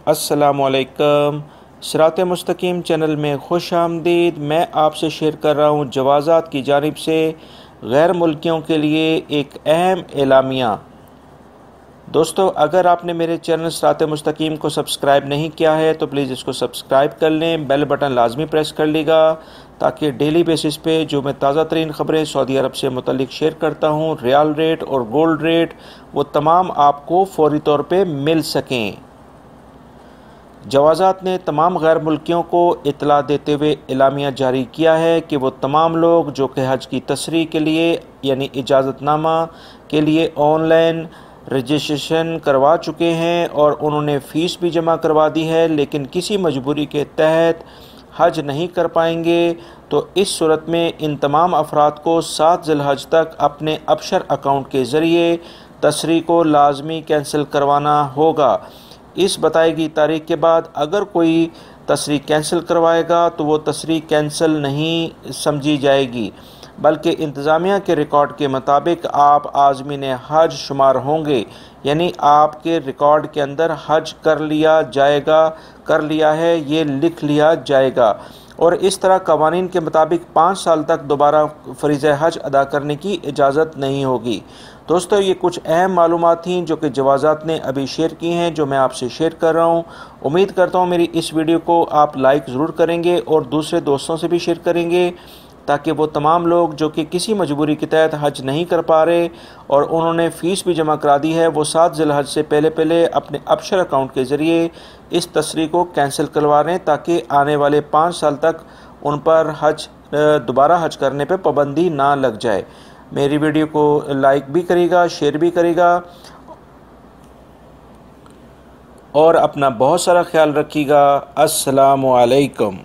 अस्सलामुअलैकुम। सिराते मुस्तकीम चैनल में खुश आमदीद। मैं आपसे शेयर कर रहा हूँ जवाज़ात की जानिब से गैर मुल्कियों के लिए एक अहम एलामिया। दोस्तों, अगर आपने मेरे चैनल सिराते मुस्तकीम को सब्सक्राइब नहीं किया है तो प्लीज़ इसको सब्सक्राइब कर लें, बेल बटन लाजमी प्रेस कर लीजिएगा ताकि डेली बेसिस पे जो मैं ताज़ा तरीन ख़बरें सऊदी अरब से मुतल्लिक शेयर करता हूँ, रियाल रेट और गोल्ड रेट, वो तमाम आपको फ़ौरी तौर पे मिल सकें। जवाज़ात ने तमाम गैर मुल्कियों को इत्तला देते हुए एलामिया जारी किया है कि वो तमाम लोग जो कि हज की तसरीह के लिए यानी इजाज़तनामा के लिए ऑनलाइन रजिस्ट्रेशन करवा चुके हैं और उन्होंने फ़ीस भी जमा करवा दी है, लेकिन किसी मजबूरी के तहत हज नहीं कर पाएंगे, तो इस सूरत में इन तमाम अफराद को 7 ज़िलहज तक अपने अबशर अकाउंट के ज़रिए तसरीह को लाजमी कैंसिल करवाना होगा। इस बताई गई तारीख के बाद अगर कोई तसरीह कैंसिल करवाएगा तो वो तसरीह कैंसिल नहीं समझी जाएगी, बल्कि इंतज़ामिया के रिकॉर्ड के मुताबिक आप आज़मीन हज शुमार होंगे, यानी आपके रिकॉर्ड के अंदर हज कर लिया है ये लिख लिया जाएगा। और इस तरह कवानीन के मुताबिक 5 साल तक दोबारा फ़रीज़ा हज अदा करने की इजाज़त नहीं होगी। दोस्तों, ये कुछ अहम मालूमात थी जो कि जवाज़ात ने अभी शेयर की हैं, जो मैं आपसे शेयर कर रहा हूँ। उम्मीद करता हूँ मेरी इस वीडियो को आप लाइक ज़रूर करेंगे और दूसरे दोस्तों से भी शेयर करेंगे ताकि वो तमाम लोग जो कि किसी मजबूरी के तहत हज नहीं कर पा रहे और उन्होंने फ़ीस भी जमा करा दी है, वो 7 ज़िलहज से पहले अपने अबशर अकाउंट के ज़रिए इस तसरीह को कैंसिल करवा रहे हैं ताकि आने वाले 5 साल तक उन पर दोबारा हज करने पर पाबंदी ना लग जाए। मेरी वीडियो को लाइक भी करेगा, शेयर भी करेगा और अपना बहुत सारा ख्याल रखिएगा। अस्सलामु अलैकुम।